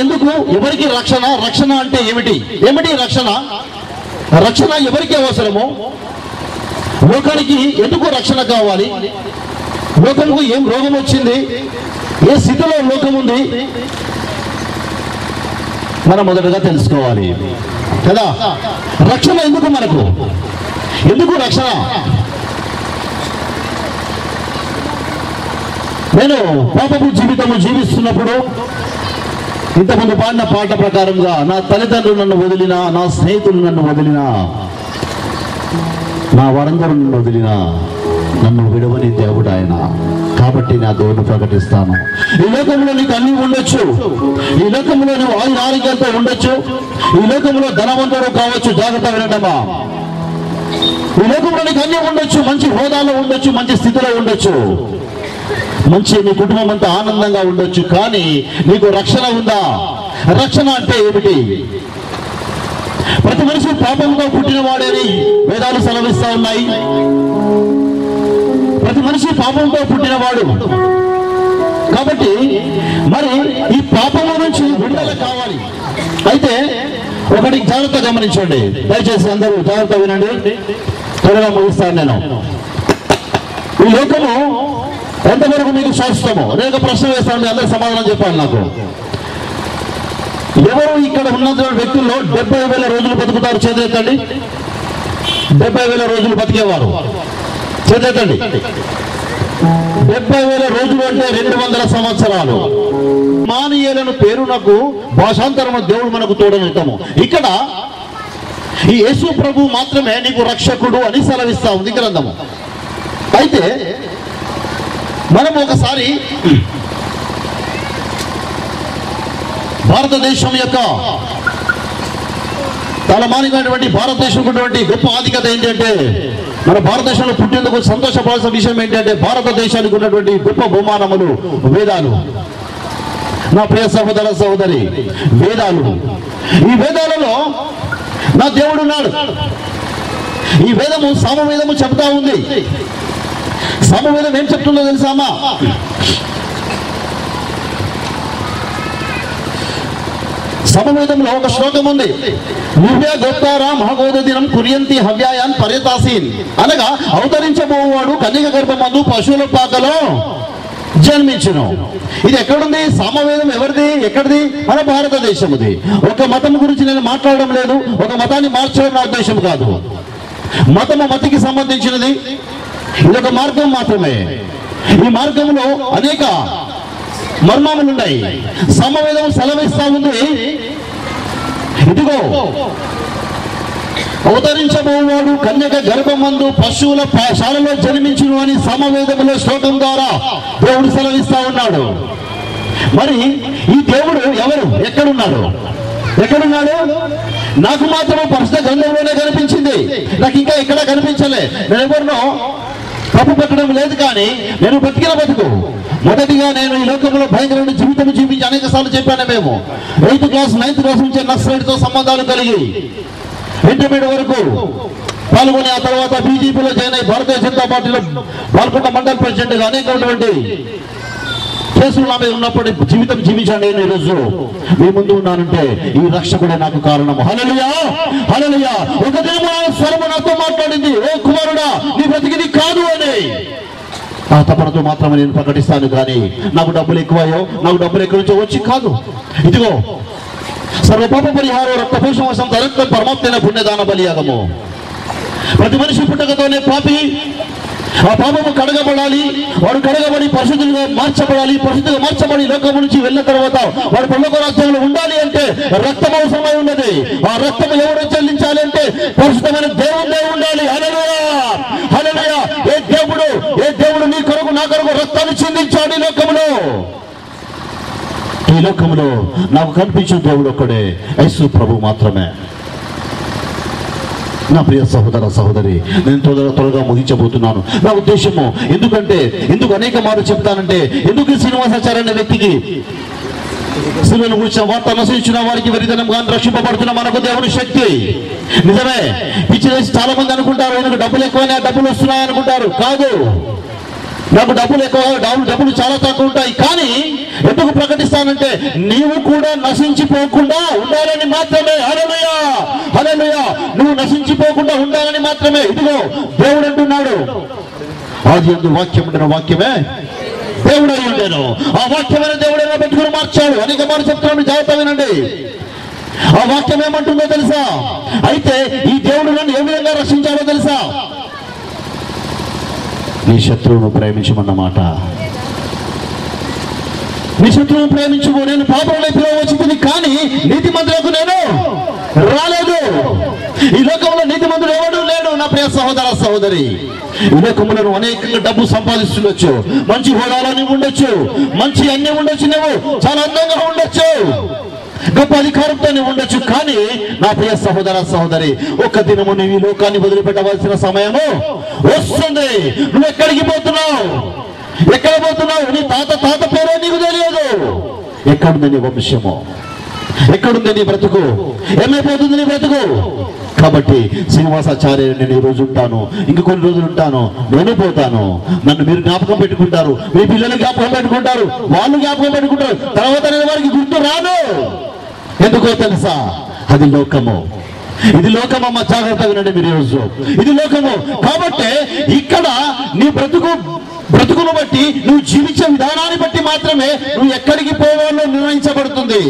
ఎందుకు? ఎవరికి రక్షణ? రక్షణ అంటే ఏమిటి? ఏమిటి రక్షణ? రక్షణ ఎవరికి అవసరము? లోకానికి ఎందుకు రక్షణ కావాలి? లోకంకు ఏం రోగం వచ్చింది? ఏ స్థితిలో లోకం ఉంది? మనం మొదటగా తెలుసుకోవాలి కదా. రక్షణ ఎందుకు మనకు? ఎందుకు రక్షణ? నేను పాపపు జీవితము జీవిస్తున్నప్పుడు ఇంతకుముందు పాడిన పాట ప్రకారంగా నా తల్లిదండ్రులు నన్ను వదిలినా, నా స్నేహితులు నన్ను వదిలినా, నా వారందరూ నన్ను వదిలినా, నన్ను విడవని దేవుడు ఆయన. కాబట్టి నా దేవుడు ప్రకటిస్తాను. ఈ లోకంలో నీకు అన్ని ఉండొచ్చు, ఈ లోకంలో నువ్వు ఆరోగ్యంతో ఉండొచ్చు, ఈ లోకంలో ధనవంతుడు కావచ్చు, జాగ్రత్త వినటమా. ఈ లోకంలో నీకు అన్ని ఉండొచ్చు, మంచి హోదాలో ఉండొచ్చు, మంచి స్థితిలో ఉండొచ్చు, మంచి నీ కుటుంబం అంతా ఆనందంగా ఉండొచ్చు. కానీ నీకు రక్షణ ఉందా? రక్షణ అంటే ఏమిటి? ప్రతి మనిషి పాపంతో పుట్టిన వాడేని వేదాలు సెలవిస్తా ఉన్నాయి. ప్రతి మనిషి పాపంతో పుట్టినవాడు. కాబట్టి మరి ఈ పాపము నుంచి విడుదల కావాలి. అయితే ఒకటి జాగ్రత్త గమనించండి, దయచేసి అందరూ జాగ్రత్త వినండి, త్వరగా ముగిస్తాను నేను. ఈ లోకము ఎంతవరకు మీకు శాశ్వతమో? నేను ఒక ప్రశ్న వేస్తాను, అందరూ సమాధానం చెప్పాలి నాకు. ఎవరు ఇక్కడ ఉన్న వ్యక్తుల్లో 70,000 రోజులు బతుకుతారు? చేతులెత్తండి. 70,000 రోజులు బతికేవారు చేతులెత్తండి. 70,000 రోజులు అంటే 200 సంవత్సరాలు. మానీయులను పేరునకు భాషాంతరము దేవుడు మనకు తోడనిద్దాము. ఇక్కడ ఈ యేసు ప్రభు మాత్రమే నీకు రక్షకుడు అని సెలవిస్తా ఉంది గ్రంథము. అయితే మనం ఒకసారి భారతదేశం యొక్క తలమానికైనటువంటి భారతదేశం ఉన్నటువంటి గొప్ప ఆధిక్యత ఏంటంటే, మన భారతదేశంలో పుట్టేందుకు సంతోషపడాల్సిన విషయం ఏంటంటే, భారతదేశానికి ఉన్నటువంటి గొప్ప బహుమానములు వేదాలు. నా ప్రియ సహోదర సహోదరి, వేదాలు. ఈ వేదాలలో నా దేవుడు ఉన్నాడు. ఈ వేదము సామవేదము చెప్తా ఉంది. సామవేదం ఏం చెప్తుందో తెలుసామా? సమవేదంలో ఒక శ్లోకం ఉంది, నువ్వే గొప్పారా మహాగోద దినం కుర్యంతి హవ్యాయాన్ పర్యతాసీన్. అనగా అవతరించబోవాడు కన్యక గర్భమందు పశువుల పాకలో జన్మించును. ఇది ఎక్కడుంది? సామవేదం ఎవరిది? ఎక్కడిది? మన భారతదేశముది. ఒక మతం గురించి నేను మాట్లాడడం లేదు, ఒక మతాన్ని మార్చడం నా ఉద్దేశం కాదు. మతము మతికి సంబంధించినది, ఇదొక మార్గం మాత్రమే. ఈ మార్గంలో అనేక మర్మములు ఉన్నాయి. సమవేదం సెలవిస్తా ఉంది, ఇదిగో అవతరించబోవాడు కన్యక గర్భమందు పశువుల శాలలో జన్మించును అని సమవేదములో శ్లోకం ద్వారా దేవుడు సెలవిస్తా ఉన్నాడు. మరి ఈ దేవుడు ఎవరు? ఎక్కడున్నాడు? ఎక్కడున్నాడు? నాకు మాత్రం పరిశుద్ధ గ్రంథంలోనే కనిపించింది, నాకు ఇంకా ఎక్కడా కనిపించలే. నేను ఎవరినో తప్పు పెట్టడం లేదు, కానీ నేను బతికిన బతుకు. మొదటిగా నేను ఈ లోకంలో భయంకరమైన జీవితం జీవించి అనేక సార్లు చెప్పాను. మేము 8th క్లాస్ 9th క్లాస్ నుంచి నక్సలైట్తో సంబంధాలు కలిగి ఇంటర్మీడియట్ వరకు పాల్గొని, ఆ తర్వాత బీజేపీలో జాయిన్ అయ్యి భారతీయ జనతా పార్టీలో పాల్గొన్న మండల ప్రెసిడెంట్గా అనేకటువంటి కేసులు నా మీద ఉన్నప్పుడు జీవితం జీవించాను. నేను ఈరోజు మీ ముందు ఉన్నానంటే ఈ రక్షకుడే నాకు కారణము. హల్లెలూయా, హల్లెలూయా. ఒక దినము స్వరము నాతో మాట్లాడింది, ఓ కుమారుడా నీ బ్రతికిది కాదు అని. ఆ తపనతో మాత్రమే నేను ప్రకటిస్తాను, కానీ నాకు డబ్బులు ఎక్కువయో, నాకు డబ్బులు ఎక్కడి నుంచో వచ్చి కాదు. ఇదిగో సర్వపాప పరిహారం రక్తపోషం తరక్తం పరమాత్మైన పుణ్యదాన బలియాగము. ప్రతి మనిషి పుట్టకతోనే పాపి. ఆ పాపము కడగబడాలి, వాడు కడగబడి పరిశుద్ధులుగా మార్చబడాలి. పరిశుద్ధంగా మార్చబడి లోకము నుంచి వెళ్ళిన తర్వాత వాడు పరలోక రాజ్యంలో ఉండాలి అంటే రక్తం అవసరమై ఉన్నది. ఆ రక్తం ఎవరు చెల్లించాలి అంటే పరిశుద్ధమైన దేవుడే ఉండాలి. హల్లెలూయా, హల్లెలూయా. ఏ దేవుడు నీ కొరకు నా కొరకు రక్తాన్ని చిందించాడు ఈ లోకములో. ఈ లోకములో నాకు కనిపించిన దేవుడు ఒక్కడే, యేసు ప్రభు మాత్రమే. నా ప్రియ సహోదర సహోదరి, నేను త్వరగా ముగించబోతున్నాను. నా ఉద్దేశము ఎందుకు అనేక మార్లు చెప్తానంటే, ఎందుకు శ్రీనివాసాచార్య వ్యక్తికి శిలువను కూర్చిన వార్త అనుసరించిన వారికి వెరితనం కానీ రక్షింపబడుతున్న మనకు దేవుని శక్తి. నిజమే, పిచ్చిలేసి చాలా మంది అనుకుంటారు ఎందుకు డబ్బులు ఎక్కువైనా డబ్బులు వస్తున్నాయి అనుకుంటారు. కాదు, నాకు డబ్బులు ఎక్కువ, డబ్బులు చాలా తక్కువ ఉంటాయి. కానీ ఎందుకు ప్రకటిస్తానంటే నీవు కూడా నశించిపోకుండా ఉండాలని మాత్రమే. హల్లెలూయా, హల్లెలూయా. నువ్వు నశించిపోకుండా ఉండాలని మాత్రమే. ఇదిగో దేవుడు అంటున్నాడు, ఆదియందు వాక్యం ఉండిన వాక్యమే దేవుడు అయి ఉండేను. ఆ వాక్యమైన దేవుడు ఎలా పెట్టుకుని మార్చాడు. అనేక మార్లు చెప్తున్నాడు, జాగ్రత్త వినండి. ఆ వాక్యం ఏమంటుందో తెలుసా? అయితే ఈ దేవుడు నన్ను ఏ విధంగా రక్షించాడో తెలుసా? నీ శత్రువును ప్రేమించమన్నమాట. నీ శత్రువును ప్రేమించుకో. నేను పాపంలో పిలవచ్చింది కానీ నీతిమంతులకు నేను రాలేదు. ఈ లోకంలో నీతిమంతుడు ఎవడు లేడు. నా ప్రియ సహోదర సహోదరి, ఈ లోకంలో నువ్వు అనేకంగా డబ్బు సంపాదిస్తుండొచ్చు, మంచి హోదాలో నువ్వు ఉండొచ్చు, మంచి అన్ని ఉండొచ్చు, నువ్వు చాలా అందంగా ఉండొచ్చు, గొప్ప అధికారంతో నువ్వు ఉండొచ్చు. కానీ నా ప్రియ సహోదర సహోదరి, ఒక్క దినము నువ్వు ఈ లోకాన్ని వదిలిపెట్టవలసిన సమయము వస్తుంది. నువ్వు ఎక్కడికి పోతున్నావు? ఎక్కడ పోతున్నావు? నీ తాత పేరే నీకు తెలియదు. ఎక్కడుంది నీ వంశము? ఎక్కడుంది నీ బ్రతుకు? ఏమైపోతుంది నీ బ్రతుకు? కాబట్టి శ్రీనివాసాచార్య నేను ఈ రోజు ఉంటాను, ఇంక కొన్ని రోజులు ఉంటాను, నేను పోతాను. నన్ను మీరు జ్ఞాపకం పెట్టుకుంటారు, మీ పిల్లలు జ్ఞాపకం పెట్టుకుంటారు, వాళ్ళు జ్ఞాపకం పెట్టుకుంటారు. తర్వాత నేను వారికి గుర్తు రాను. ఎందుకో తెలుసా? అది లోకము. ఇది లోకమమ్మ, జాగ్రత్త వినండి మీరు ఈరోజు. ఇది లోకము. కాబట్టి ఇక్కడ నీ బ్రతుకును బట్టి, నువ్వు జీవించే విధానాన్ని బట్టి మాత్రమే నువ్వు ఎక్కడికి పోవాలో నిర్ణయించబడుతుంది.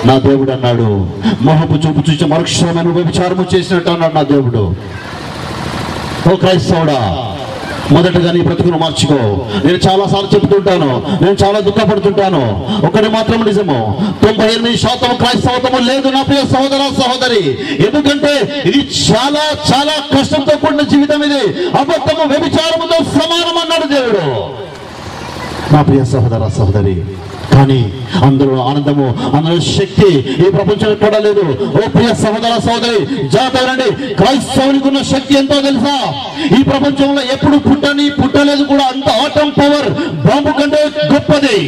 నా దేవుడు అన్నాడు, మొహపు చూపు చూసి మరుక్షణమైన వ్యభిచారము చేసినట్టు అన్నాడు నా దేవుడు. ఓ క్రైస్తవుడా, మొదటగా నీ బ్రతుకును మార్చుకో. నేను చాలా సార్లు చెబుతుంటాను, నేను చాలా దుఃఖపడుతుంటాను. ఒకటి మాత్రం నిజము, 98% క్రైస్తవత్వము లేదు నా ప్రియ సహోదర సహోదరి. ఎందుకంటే ఇది చాలా చాలా కష్టంతో కూడిన జీవితం. ఇది అబద్ధము, వ్యభిచారముతో సమానం అన్నాడు దేవుడు. నా ప్రియ సహోదర సహోదరి, కానీ అందులో ఆనందము, అందులో శక్తి ఈ ప్రపంచంలో ఎక్కడా లేదు. ఓ ప్రియ సహోదర సహోదరి, జాగ్రత్త. క్రైస్తవునికి ఉన్న శక్తి ఎంతో తెలుసా? ఈ ప్రపంచంలో ఎప్పుడు పుట్టలేదు కూడా అంత ఆటం పవర్ బాంబు కంటే గొప్పది.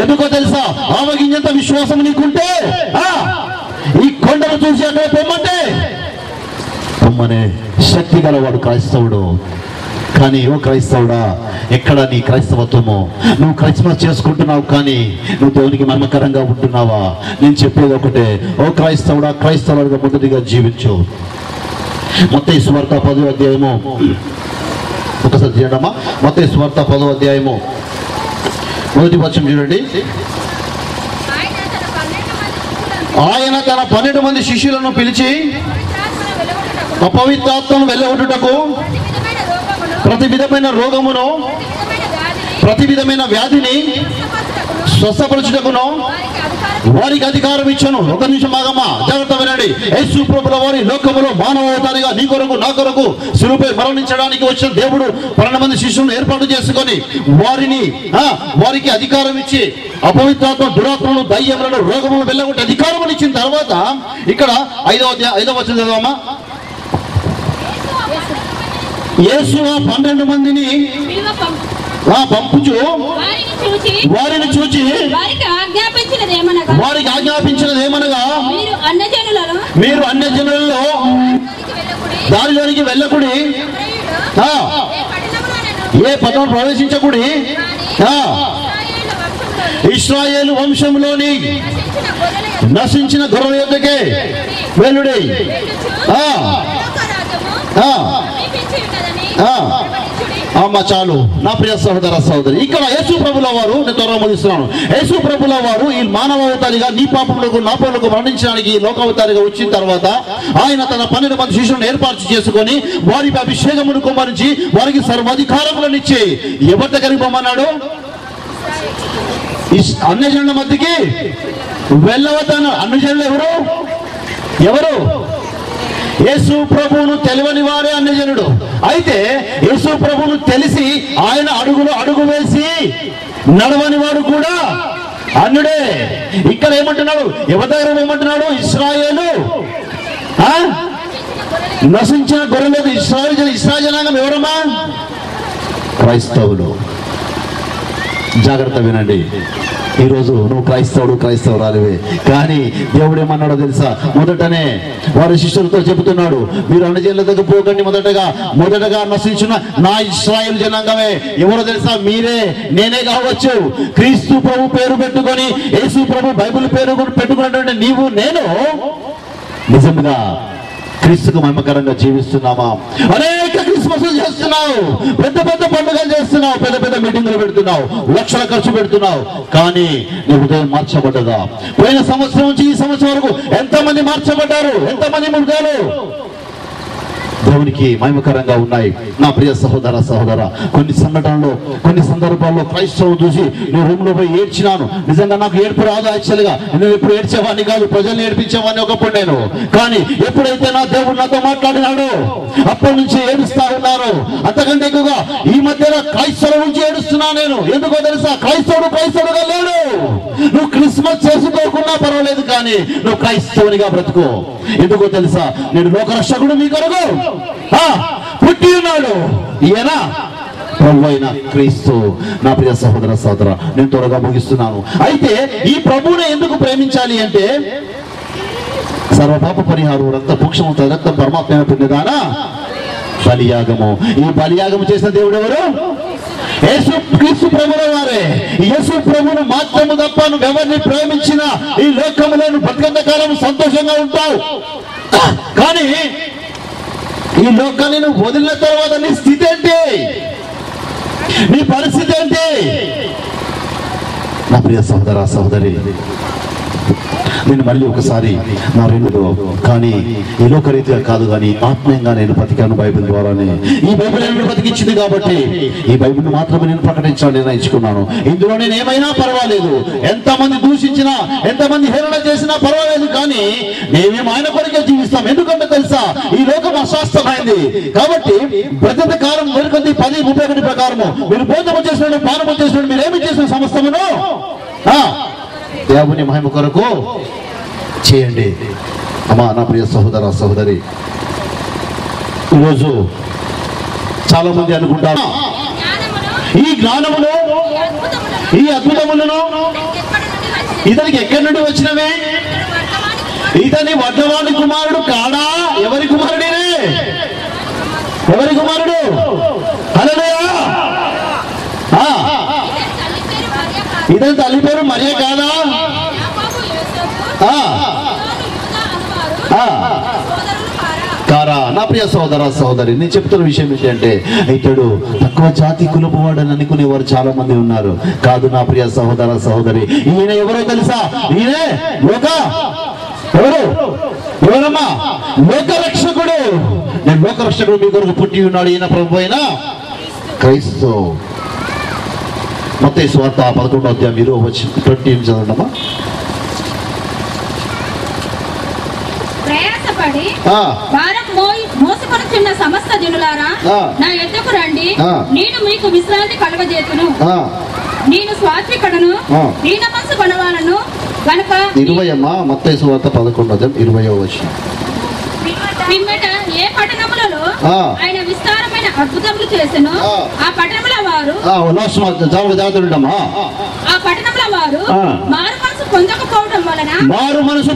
ఎందుకో తెలుసా? ఆవగింజంత విశ్వాసం నీకుంటే ఈ కొండను చూసి అక్కడ పొమ్మనే శక్తి గలవాడు క్రైస్తవుడు. కానీ ఓ క్రైస్తవుడా, ఎక్కడ నీ క్రైస్తవత్వము? నువ్వు క్రైస్తవం చేసుకుంటున్నావు కానీ నువ్వు దేవునికి మర్మకరంగా ఉంటున్నావా? నేను చెప్పేది ఒకటే, ఓ క్రైస్తవుడా, క్రైస్తవుడిగా మొదటిగా జీవించు. మత్తయి సువార్త 10వ అధ్యాయము, ఒకసారి చూడమ్మా. మత్తయి సువార్త 10వ అధ్యాయము మొదటి వచనం చూడండి. ఆయన తన 12 మంది శిష్యులను పిలిచి అపవిత్రాత్మను వెళ్ళగొట్టుటకు, ప్రతి విధమైన రోగమును, ప్రతి విధమైన వ్యాధిని స్వస్థపరచుటకును వారికి అధికారం ఇచ్చాను. ఒక నిమిషం ఆగమ్మా, జాగ్రత్త వినండి. యేసు ప్రభుల వారి లోకములో మానవతారిగా నీ కొరకు నా కొరకు శిలువపై మరణించడానికి వచ్చిన దేవుడు 12 మంది శిష్యులను ఏర్పాటు చేసుకొని వారికి అధికారం ఇచ్చి అపవిత్రాత్మ, దురాత్మలు, దయ్యములను, రోగములను వెళ్ళగొట్టి అధికారం ఇచ్చిన తర్వాత ఇక్కడ 5వ వచనం చదవమ్మా. యేసు 12 మందిని పంపుచు వారిని చూచి వారికి ఆజ్ఞాపించినది ఏమనగా, మీరు అన్యజనులలో దారిలోనికి వెళ్ళకుడి, ఏ పట్టణం ప్రవేశించకుడి, ఇశ్రాయేలు వంశంలోని నశించిన గొర్రెల యొద్దకే వెళ్ళుడి. అమ్మా చాలు నా ప్రియ సహోదర సహోదరి. ఇక్కడ యేసు ప్రభుల వారు, నేను త్వరగా ముగిస్తున్నాను, యేసు ప్రభుల వారు ఈ మానవావతారిగా నీ పాపములకు నా పాపములకు మరణించడానికి లోకావతారిగా వచ్చిన తర్వాత ఆయన తన 12 మంది శిష్యులను ఏర్పాటు చేసుకొని వారి అభిషేకమును కుమ్మరించి వారికి సర్వాధికారములను ఇచ్చి ఎవరి దగ్గరికి పొమ్మన్నాడు? అన్యజనుల మధ్యకి వెళ్ళవద్దన్నాడు. అన్యజనులు ఎవరు? యేసు ప్రభువును తెలియని వారే అన్యజనుడు. అయితే యేసు ప్రభువును తెలిసి ఆయన అడుగులో అడుగు వేసి నడవని వాడు కూడా అన్యుడే. ఇక్కడ ఏమంటున్నాడు? ఎవరి దగ్గర ఏమంటున్నాడు? ఇశ్రాయేలు నశించిన గొర్రెలకు. ఇశ్రాయేలు జనాంగం ఎవరమ్మా? క్రైస్తవులు. జాగ్రత్త వినండి. ఈరోజు నువ్వు క్రైస్తవురాలివే, కానీ దేవుడు ఏమన్నాడో తెలుసా? మొదటనే వారి శిష్యులతో చెబుతున్నాడు, మీరు అన్యజనుల దగ్గర పోకండి, మొదటగా నశించిన నా ఇశ్రాయేలు జనాంగమే. ఎవరో తెలుసా? మీరే, నేనే కావచ్చు. క్రీస్తు ప్రభు పేరు పెట్టుకొని, యేసు ప్రభు బైబిల్ పేరు పెట్టుకున్నటువంటి నీవు నేను నిజంగా క్రీస్తుకు మహిమకరంగా జీవిస్తున్నామా? అనేక క్రిస్మస్లు చేస్తున్నావు, పెద్ద పండుగలు చేస్తున్నావు, పెద్ద మీటింగులు పెడుతున్నావు, లక్షల ఖర్చు పెడుతున్నావు, కానీ నీ హృదయం మార్చబడ్డదా? పోయిన సంవత్సరం నుంచి ఈ సంవత్సరం వరకు ఎంతమంది మార్చబడ్డారు? ఎంతమంది మృగాలు దేవునికి మహిమకరంగా ఉన్నాయి? నా ప్రియ సహోదర, కొన్ని సందర్భాల్లో క్రైస్తవం చూసి నేను రూమ్ లో పోయి ఏడ్చినాను. నిజంగా నాకు ఏడుపు రాదు. యాక్చువల్గా నేను ఎప్పుడు ఏడ్చేవాడిని కాదు, ప్రజల్ని ఏడిపించేవాడిని ఒకప్పుడు నేను. కానీ ఎప్పుడైతే నా దేవుడు నాతో మాట్లాడినాడో అప్పటి నుంచి ఏడుస్తా ఉన్నారు. అంతకంటే ఎక్కువగా ఈ మధ్యన క్రైస్తవుల నుంచి ఏడుస్తున్నా నేను. ఎందుకో తెలుసా? క్రైస్తవుడుగా లేడు. నువ్వు క్రిస్మస్ చేసుకోకున్నా పర్వాలేదు, కానీ నువ్వు క్రైస్తవునిగా బ్రతుకు. ఎందుకో తెలుసా? నేను లోకరక్షకుడు మీ కొరకు పుట్టి ఉన్నాడు. ఈయన ప్రభు అయిన క్రీస్తు. నా ప్రియ సహోదర, నేను త్వరగా ముగిస్తున్నాను. అయితే ఈ ప్రభువుని ఎందుకు ప్రేమించాలి అంటే, సర్వపాప పరిహారం, రక్త భూక్షము రక్తం పరమాత్మ పుణ్యదాన బలియాగము. ఈ బలియాగము చేసిన దేవుడు ఎవరు? యేసు క్రీస్తు ప్రభుల వారే. యేసు ప్రభువును మాత్రము తప్ప నువ్వెవరిని ప్రేమించినా ఈ లోకములో బ్రతికంత కాలం సంతోషంగా ఉంటావు. కానీ ఈ లోకాన్ని నువ్వు వదిలిన తర్వాత నీ స్థితి ఏంటి? నీ పరిస్థితి ఏంటి? నా ప్రియ సహోదరి, నేను మళ్ళీ ఒకసారి నా రెండులో, కానీ ఈ లోకరీతిగా కాదు, కానీ ఆత్మీయంగా నేను బతికాను బైబిల్ ద్వారానే. ఈ బైబిల్ నేను బతికించింది కాబట్టి ఈ బైబిల్ మాత్రమే నేను ప్రకటించాలని నిర్ణయించుకున్నాను. ఇందులో నేను ఏమైనా పర్వాలేదు, ఎంతమంది దూషించినా, ఎంతమంది హేళన చేసినా పర్వాలేదు, కానీ మేమేం ఆయన కొరికే జీవిస్తాం. ఎందుకంటే తెలుసా? ఈ లోకం అశాస్త్రమైంది కాబట్టి బ్రతిక కాలం వెనుకొంది 10:31 ప్రకారము మీరు భోజనం చేసినట్టు, పానము చేసినట్టు, మీరు ఏమి చేసిన సమస్తమును దేవుని మహిమ కొరకు చేయండి. అమ్మా, నా ప్రియ సహోదరి, ఈరోజు చాలా మంది అనుకుంటారు ఈ జ్ఞానమును, ఈ అద్భుతములను ఇతనికి ఎక్కడి నుండి వచ్చినవే? ఇతని వడ్లవాడి కుమారుడు కాడా? ఎవరి కుమారుడే? ఎవరి కుమారుడు? హల్లెలూయా! ఇతని తల్లి పేరు మరియ కాదా? కారా? నా ప్రియ సహోదరి, నేను చెప్తున్న విషయం ఏంటంటే, ఇతడు తక్కువ జాతి కులపు వాడని అనుకునేవారు చాలా మంది ఉన్నారు. కాదు నా ప్రియ సహోదరి, ఈయన ఎవరో తెలుసా? ఈయనే ఎవరమ్మా? లోకరక్షకుడు. నేను లోకరక్షకుడు మీ కొరకు పుట్టి ఉన్నాడు. ఈయన ప్రభు అయిన క్రీస్తు. మత్తయి సువార్త 11వ అధ్యాయం 20 చదవండమ్మా. ప్రయాసపడి భారం మోసుకొనుచున్న సమస్త జనులారా, నా యొద్దకు రండి, నేను మీకు విశ్రాంతి కలుగజేతును. నేను సాత్వికుడను, దీన మనసు గలవాడను గనుక. 20 అమ్మా, మత్తయి సువార్త 11వ అధ్యాయం 20వ వచనం. పిమ్మట ఏ పట్టణములలో ఆయన విస్తారమైన అద్భుతములు చేసెను, ఆ పట్టణముల వారు మారు మనసు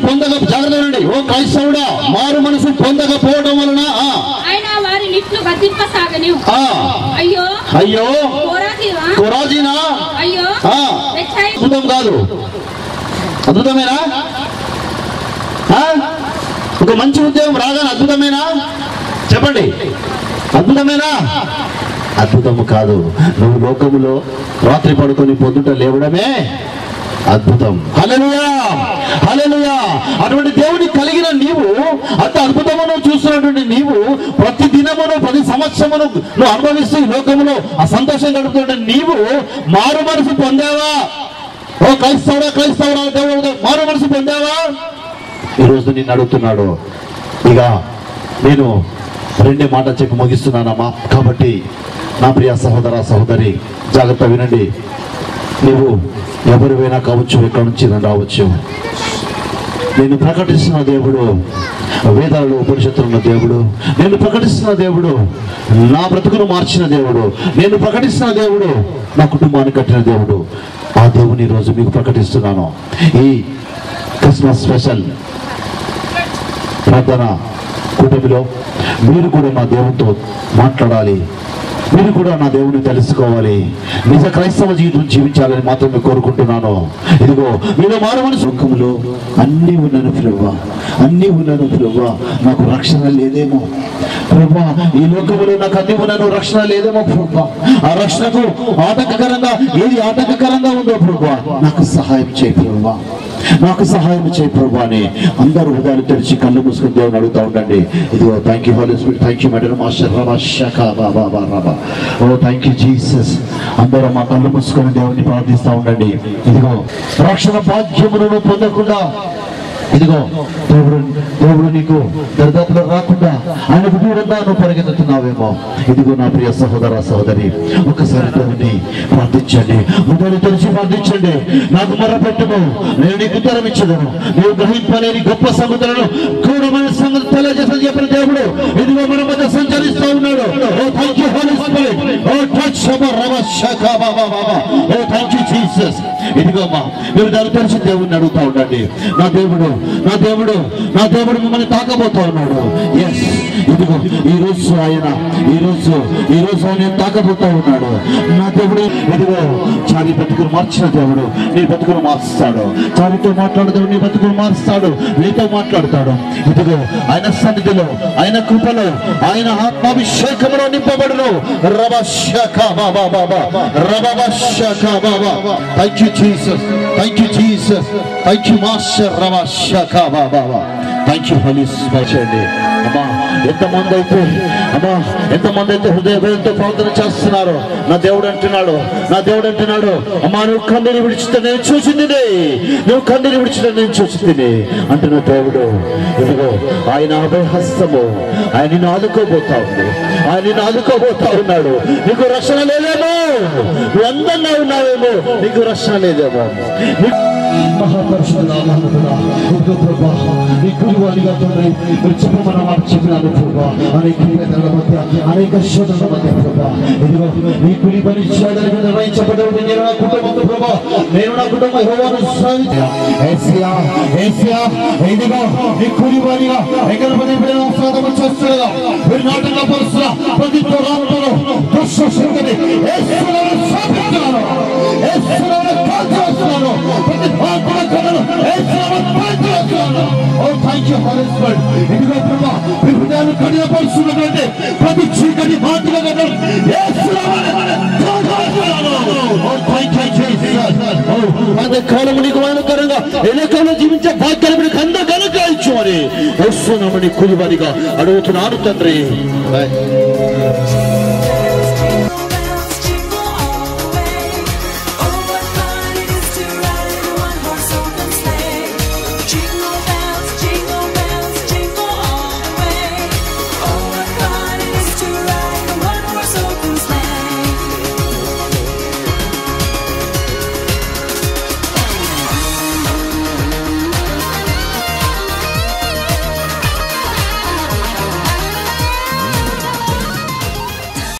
పొందకపోవడం వలన ఆయన వారి లిట్లు గద్దింపసాగను. అయ్యో అయ్యో కొరాజీనా, అయ్యో అద్భుతం కాదు, అద్భుతమేనా? ఒక మంచి ఉద్యోగం రాగానే అద్భుతమేనా? చెప్పండి, అద్భుతమేనా? అద్భుతము కాదు. నువ్వు లోకములో రాత్రి పడుకొని పొద్దుట లేవడమే అద్భుతం. హల్లెలూయా, హల్లెలూయా. అటువంటి దేవుని కలిగిన నీవు, అంత అద్భుతమును చూస్తున్నటువంటి నీవు, ప్రతి దినమును, ప్రతి సంవత్సరమును నువ్వు అనుభవిస్తూ ఈ లోకములో ఆ సంతోషం గడుపుతున్న నీవు మారు మనసు పొందావా? ఓ క్రైస్తవుడా, దేవుడు మారు మనసు పొందావా? ఈరోజు నిన్ను అడుగుతున్నాడు. ఇక నేను రెండే మాట చెప్పి ముగిస్తున్నానమ్మా. కాబట్టి నా ప్రియ సహోదరి, జాగ్రత్త వినండి. నువ్వు ఎవరివైనా కావచ్చు, ఎక్కడి నుంచి రావచ్చు. నేను ప్రకటిస్తున్న దేవుడు, వేదాలలో ఉపనిషత్తులు ఉన్న దేవుడు, నేను ప్రకటిస్తున్న దేవుడు, నా బ్రతుకును మార్చిన దేవుడు, నేను ప్రకటిస్తున్న దేవుడు, నా కుటుంబాన్ని కట్టిన దేవుడు. ఆ దేవుని రోజు మీకు ప్రకటిస్తున్నాను. ఈ క్రిస్మస్ స్పెషల్ ప్రార్థన కూటమిలో మీరు కూడా నా దేవునితో మాట్లాడాలి, మీరు కూడా నా దేవుని తెలుసుకోవాలి, నిజ క్రైస్తవ జీవితం జీవించాలని మాత్రమే కోరుకుంటున్నాను. ఇదిగో మీలో మారమనసు లోకములో అన్నీ ఉన్నాను ప్రభువా, అన్నీ ఉన్నాను ప్రభువా, నాకు రక్షణ లేదేమో ప్రభువా, ఈ లోకములో నాకు అన్ని ఉన్నాను, రక్షణ లేదేమో ప్రభువా, ఆ రక్షణకు ఆటంకకరంగా ఏది ఆటంకకరంగా ఉందో ప్రభువా నాకు సహాయం చేయి ప్రభువా, నాకు సహాయం చేయి ప్రభు అని అందరూ హృదయాలు తెరిచి కళ్ళు మూసుకుని దేవుని అడుగుతూ ఉండండి. ఇదిగో thank you holy spirit, thank you మెటర్ మాస్టర్ రబా షకా బాబా బాబా, ఓ థ్యాంక్ యూ జీసస్. అందరూ మా కళ్ళు మూసుకొని దేవుని ప్రార్థిస్తూ ఉండండి. ఇదిగో రక్షణ భాగ్యములను పొందకుండా ఇదిగో దేవుడు నీకు దరిదాపులో రాకుండా ఆయన విధుడంగా నువ్వు పరిగెత్తుతున్నావేమో. ఇదిగో నా ప్రియ సహోదర సహోదరి, ఒకసారి దేవుని ప్రార్థించండి, హృదయాన్ని తెరిచి ప్రార్థించండి. నాకు మొరపెట్టును, నేను నీకు ఉత్తరం ఇచ్చదను, నీవు గ్రహింపలేని గొప్ప సంగతులను క్రూరమైన సంగతి తెలియజేసని చెప్పిన దేవుడు ఇదిగో మన మధ్య సంచరిస్తూ ఉన్నాడు. Oh thank you holy spirit, oh touch రబా షకా బాబా బాబా, ఓ థ్యాంక్ యూ జీసస్. ఇదిగో మా మీరు దాని తెరిచి దేవుడిని అడుగుతూ ఉండండి. నా దేవుడు నా దేవుడు నా దేవుడు మిమ్మల్ని తాకబోతా ఉన్నాడు. ఎస్, ఇదిగో ఈ రోజు ఆయన తాకబోతా ఉన్నాడు. నా దేవుడు ఇదిగో చారి బతుకులు మార్చిన దేవుడు నీ బతుకులు మార్చుతాడు. చారితో మాట్లాడతాడు, నీ బతుకులు మారుస్తాడు, నీతో మాట్లాడతాడు. ఇదిగో ఆయన సన్నిధిలో, ఆయన కృపలో, ఆయన ఆత్మాభిషేకంలో నింపబడును. రబషకా బాబా బాబా, రబషకా బాబా. Thank you Jesus, thank you Jesus, thank you master రబషకా బాబా. Thank you holy spirit. అమ్మా ఎంతమంది అయితే హృదయంతో ప్రార్థన చేస్తున్నారు. నా దేవుడు అంటున్నాడు అమ్మా నువ్వు కన్నీరు విడిచితే నేను చూసింది, నువ్వు కన్నీరు విడిచితే నేను చూసింది అంటున్న దేవుడు ఇదిగో ఆయన అభయహస్తము ఆయన నిన్ను ఆదుకోబోతా ఉంది, ఆయన నిన్ను ఆదుకోబోతా ఉన్నాడు. నీకు రక్షణ లేదేమో, నువ్వు అందంగా ఉన్నావేమో, నీకు రక్షణ లేదేమో. మహాపరిశుద్ధుడా ఇదిగో ప్రభా నీ గురువాలిగా తండ్రి మీరు చెప్పమన్న మాట చెప్పినాను ప్రభా. అనేక వేదనల మధ్య, అనేక శోధనల మధ్య ప్రభా ఇదిగో నీ కుడి పరిచయాలు నిర్వహించబడ్డది. నేను నా కుటుంబం ప్రభా, నేను నా కుటుంబం యెహోవాను ఇదిగో నీ కుడివాలిగా ఎక్కడ సాధన చేస్తున్నా మీరు నాటక పరుస్తున్నా ప్రతి పోరాటంలో దుష్ట శక్తిని ప్రతి చీకటి కాలము నీకు మానకరంగా ఎలకాలంలో జీవించే భాగ్యాలు మీకు అందరూ కనుకాయించు అని వస్తున్నామని కులివారిగా అడుగుతున్నాను తండ్రి.